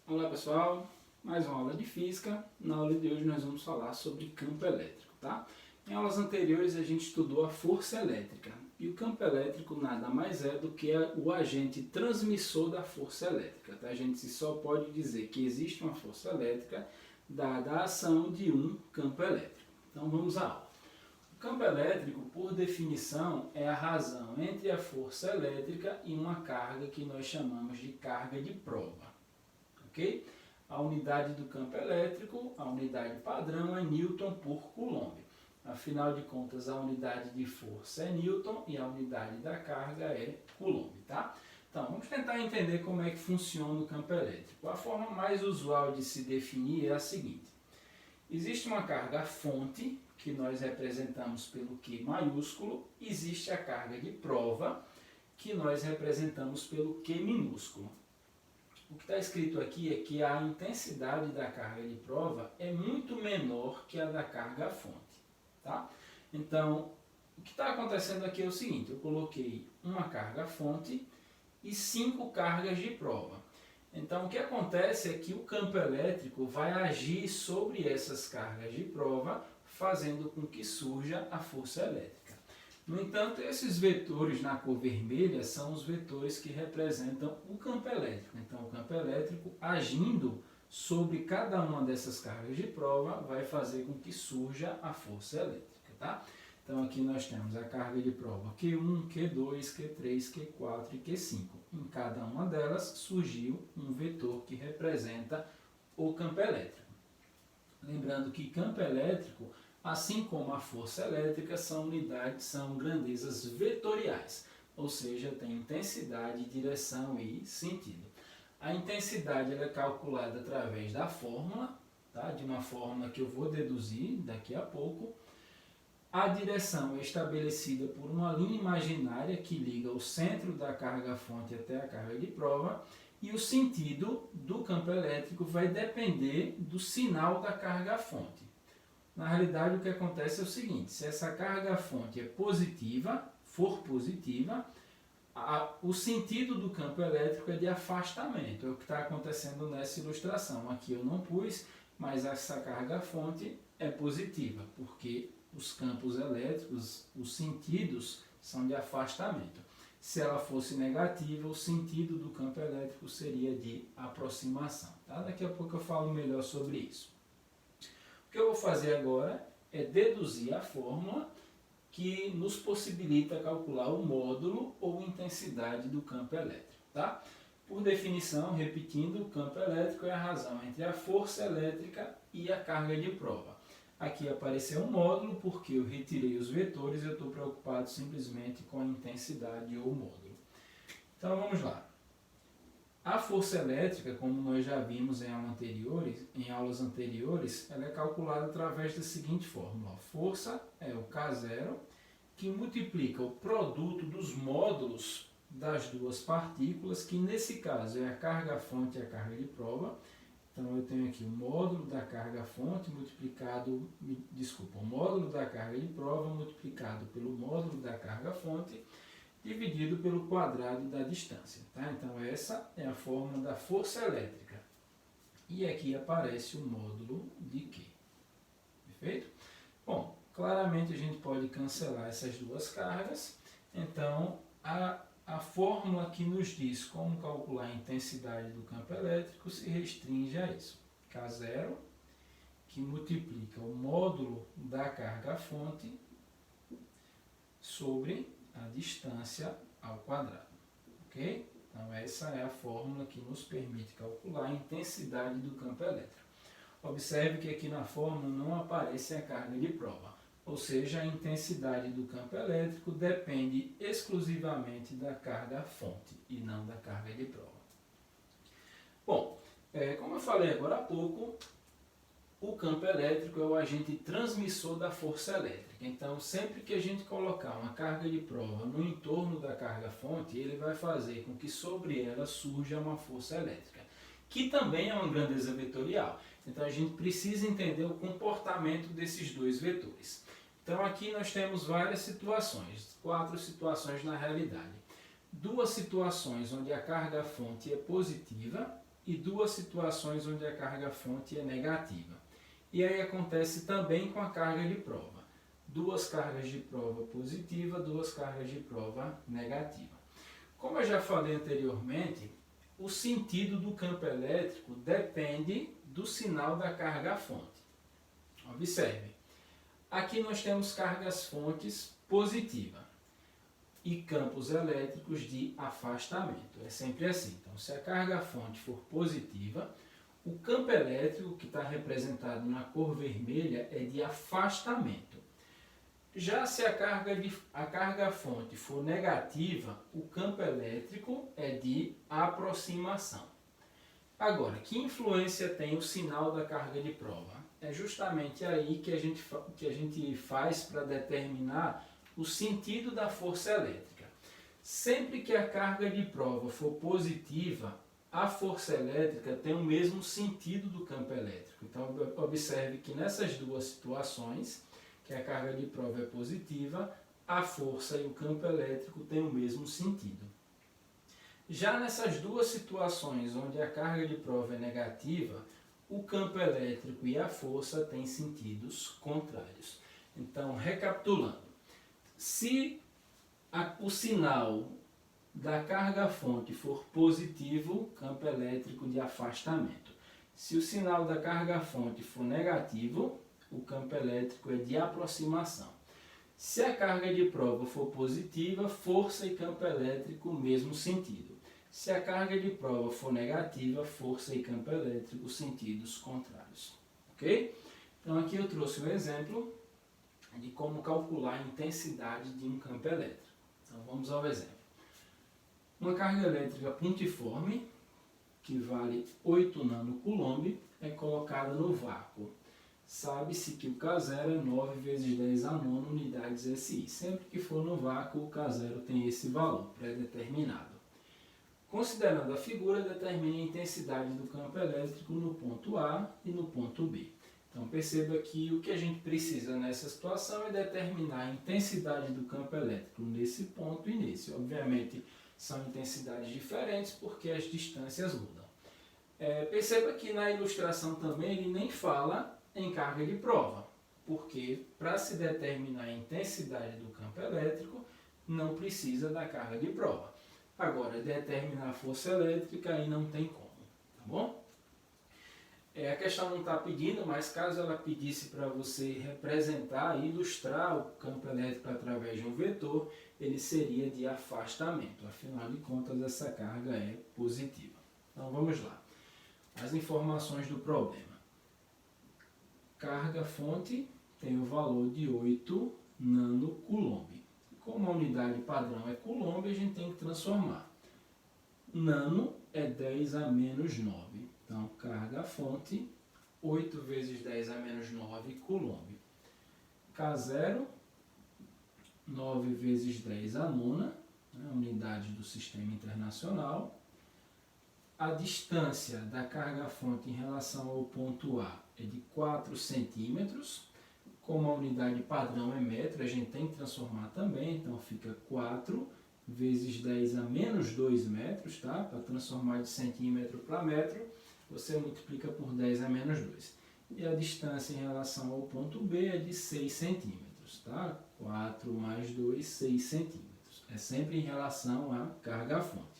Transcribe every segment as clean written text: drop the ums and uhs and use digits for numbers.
Olá pessoal, mais uma aula de física. Na aula de hoje nós vamos falar sobre campo elétrico, tá? Em aulas anteriores a gente estudou a força elétrica e o campo elétrico nada mais é do que o agente transmissor da força elétrica, tá? A gente só pode dizer que existe uma força elétrica dada a ação de um campo elétrico. Então vamos à aula. O campo elétrico, por definição, é a razão entre a força elétrica e uma carga que nós chamamos de carga de prova. Okay? A unidade do campo elétrico, a unidade padrão é Newton por Coulomb. Afinal de contas, a unidade de força é Newton e a unidade da carga é Coulomb. Tá? Então, vamos tentar entender como é que funciona o campo elétrico. A forma mais usual de se definir é a seguinte. Existe uma carga fonte, que nós representamos pelo Q maiúsculo. Existe a carga de prova, que nós representamos pelo Q minúsculo. O que está escrito aqui é que a intensidade da carga de prova é muito menor que a da carga fonte. Tá? Então, o que está acontecendo aqui é o seguinte, eu coloquei uma carga fonte e 5 cargas de prova. Então, o que acontece é que o campo elétrico vai agir sobre essas cargas de prova, fazendo com que surja a força elétrica. No entanto, esses vetores na cor vermelha são os vetores que representam o campo elétrico. Então, o campo elétrico agindo sobre cada uma dessas cargas de prova vai fazer com que surja a força elétrica. Tá? Então, aqui nós temos a carga de prova Q1, Q2, Q3, Q4 e Q5. Em cada uma delas surgiu um vetor que representa o campo elétrico. Lembrando que campo elétrico, assim como a força elétrica, são unidades, são grandezas vetoriais, ou seja, tem intensidade, direção e sentido. A intensidade ela é calculada através da fórmula, tá? De uma fórmula que eu vou deduzir daqui a pouco. A direção é estabelecida por uma linha imaginária que liga o centro da carga-fonte até a carga de prova, e o sentido do campo elétrico vai depender do sinal da carga-fonte. Na realidade, o que acontece é o seguinte, se essa carga-fonte é positiva, for positiva, o sentido do campo elétrico é de afastamento, é o que está acontecendo nessa ilustração. Aqui eu não pus, mas essa carga-fonte é positiva, porque os campos elétricos, os sentidos, são de afastamento. Se ela fosse negativa, o sentido do campo elétrico seria de aproximação. Tá? Daqui a pouco eu falo melhor sobre isso. O que eu vou fazer agora é deduzir a fórmula que nos possibilita calcular o módulo ou intensidade do campo elétrico. Tá? Por definição, repetindo, o campo elétrico é a razão entre a força elétrica e a carga de prova. Aqui apareceu um módulo porque eu retirei os vetores e eu estou preocupado simplesmente com a intensidade ou módulo. Então vamos lá. A força elétrica, como nós já vimos em aulas anteriores, ela é calculada através da seguinte fórmula. Força é o K0, que multiplica o produto dos módulos das duas partículas, que nesse caso é a carga-fonte e a carga de prova. Então eu tenho aqui o módulo da carga-fonte o módulo da carga de prova multiplicado pelo módulo da carga-fonte, dividido pelo quadrado da distância. Tá? Então essa é a fórmula da força elétrica. E aqui aparece o módulo de Q. Perfeito? Bom, claramente a gente pode cancelar essas duas cargas. Então a fórmula que nos diz como calcular a intensidade do campo elétrico se restringe a isso. K0, que multiplica o módulo da carga-fonte sobre a distância ao quadrado. Ok? Então essa é a fórmula que nos permite calcular a intensidade do campo elétrico. Observe que aqui na fórmula não aparece a carga de prova, ou seja, a intensidade do campo elétrico depende exclusivamente da carga-fonte e não da carga de prova. Bom, como eu falei agora há pouco, o campo elétrico é o agente transmissor da força elétrica. Então, sempre que a gente colocar uma carga de prova no entorno da carga-fonte, ele vai fazer com que sobre ela surja uma força elétrica, que também é uma grandeza vetorial. Então, a gente precisa entender o comportamento desses dois vetores. Então, aqui nós temos várias situações, 4 situações na realidade. 2 situações onde a carga-fonte é positiva e 2 situações onde a carga-fonte é negativa. E aí acontece também com a carga de prova. 2 cargas de prova positiva, 2 cargas de prova negativa. Como eu já falei anteriormente, o sentido do campo elétrico depende do sinal da carga-fonte. Observe, aqui nós temos cargas-fontes positivas e campos elétricos de afastamento. É sempre assim. Então, se a carga-fonte for positiva, o campo elétrico, que está representado na cor vermelha, é de afastamento. Já se a carga-fonte for negativa, o campo elétrico é de aproximação. Agora, que influência tem o sinal da carga de prova? É justamente aí que a gente faz para determinar o sentido da força elétrica. Sempre que a carga de prova for positiva, a força elétrica tem o mesmo sentido do campo elétrico. Então, observe que nessas 2 situações, que a carga de prova é positiva, a força e o campo elétrico têm o mesmo sentido. Já nessas 2 situações onde a carga de prova é negativa, o campo elétrico e a força têm sentidos contrários. Então, recapitulando, se o sinal da carga-fonte for positivo, campo elétrico de afastamento. Se o sinal da carga-fonte for negativo, o campo elétrico é de aproximação. Se a carga de prova for positiva, força e campo elétrico, mesmo sentido. Se a carga de prova for negativa, força e campo elétrico, sentidos contrários. Ok? Então aqui eu trouxe um exemplo de como calcular a intensidade de um campo elétrico. Então vamos ao exemplo. Uma carga elétrica pontiforme, que vale 8 nanocoulomb, é colocada no vácuo. Sabe-se que o K0 é 9 vezes 10 a nona unidades SI. Sempre que for no vácuo, o K0 tem esse valor pré-determinado. Considerando a figura, determine a intensidade do campo elétrico no ponto A e no ponto B. Então perceba que o que a gente precisa nessa situação é determinar a intensidade do campo elétrico nesse ponto e nesse. Obviamente são intensidades diferentes porque as distâncias mudam. Perceba que na ilustração também ele nem fala em carga de prova, porque para se determinar a intensidade do campo elétrico não precisa da carga de prova. Agora, determinar a força elétrica aí não tem como, tá bom? A questão não está pedindo, mas caso ela pedisse para você representar, ilustrar o campo elétrico através de um vetor, ele seria de afastamento. Afinal de contas, essa carga é positiva. Então vamos lá. As informações do problema. Carga-fonte tem o valor de 8 nanocoulomb. Como a unidade padrão é coulomb, a gente tem que transformar. Nano é 10 a menos 9. Então, carga-fonte, 8 vezes 10 a menos 9 coulomb. K0, 9 vezes 10 a nona, né, unidade do sistema internacional. A distância da carga-fonte em relação ao ponto A é de 4 centímetros. Como a unidade padrão é metro, a gente tem que transformar também, então fica 4 vezes 10 a menos 2 metros, tá? Para transformar de centímetro para metro, você multiplica por 10 a menos 2. E a distância em relação ao ponto B é de 6 centímetros, tá? 4 mais 2, 6 centímetros. É sempre em relação à carga-fonte.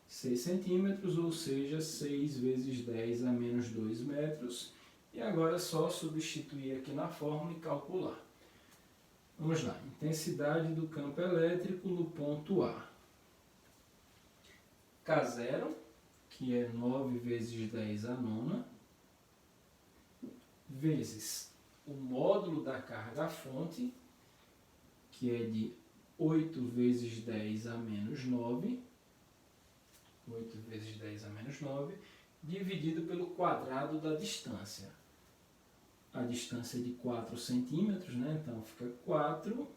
6 centímetros, ou seja, 6 vezes 10 a menos 2 metros. E agora é só substituir aqui na fórmula e calcular. Vamos lá, intensidade do campo elétrico no ponto A. K0, que é 9 vezes 10 a nona, vezes o módulo da carga-fonte, que é de 8 vezes 10 a menos 9, 8 vezes 10 a menos 9, dividido pelo quadrado da distância. A distância é de 4 centímetros, né? Então fica 4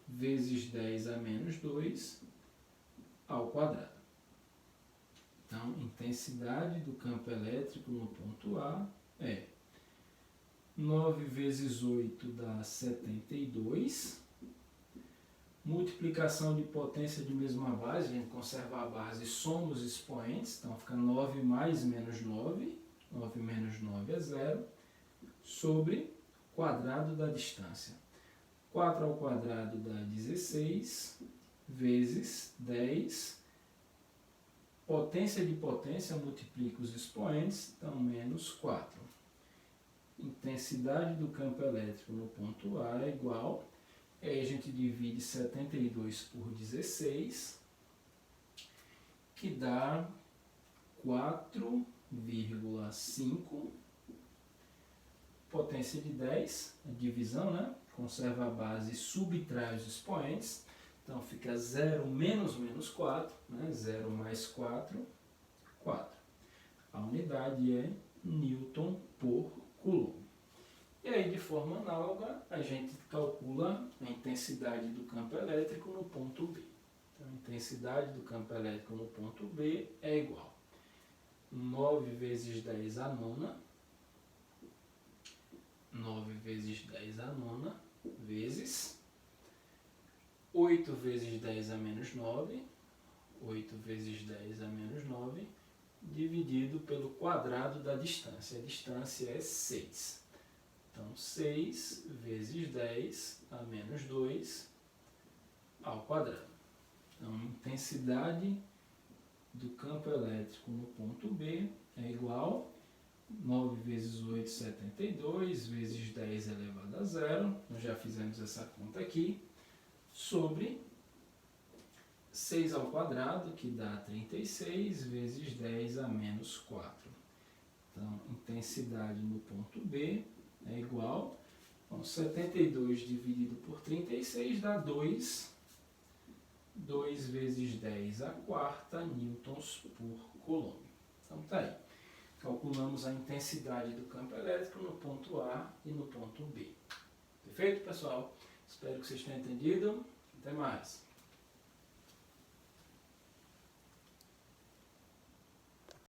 vezes 10 a menos 2 ao quadrado. Então, intensidade do campo elétrico no ponto A é 9 vezes 8 dá 72. Multiplicação de potência de mesma base, a gente conserva a base e soma os expoentes, então fica 9 mais menos 9, 9 menos 9 é 0, sobre quadrado da distância. 4 ao quadrado dá 16, vezes 10, potência de potência multiplica os expoentes, então menos 4. Intensidade do campo elétrico no ponto A é igual, aí a gente divide 72 por 16, que dá 4,5, potência de 10, a divisão, né? Conserva a base e subtrai os expoentes, então fica 0 menos menos 4, né? 0 mais 4, 4. A unidade é Newton por Coulomb. E aí, de forma análoga, a gente calcula a intensidade do campo elétrico no ponto B. Então, a intensidade do campo elétrico no ponto B é igual a 9 vezes 10 a nona, 9 vezes 10 a nona, vezes 8 vezes 10 a menos 9, 8 vezes 10 a menos 9, dividido pelo quadrado da distância. A distância é 6. Então, 6 vezes 10 a menos 2 ao quadrado. Então, a intensidade do campo elétrico no ponto B é igual a 9 vezes 8, 72, vezes 10 elevado a 0, nós já fizemos essa conta aqui, sobre 6 ao quadrado, que dá 36, vezes 10 a menos 4. Então, intensidade no ponto B é igual a 72 dividido por 36 dá 2 vezes 10 a quarta newtons por coulomb. Então tá aí. Calculamos a intensidade do campo elétrico no ponto A e no ponto B. Perfeito, pessoal? Espero que vocês tenham entendido. Até mais.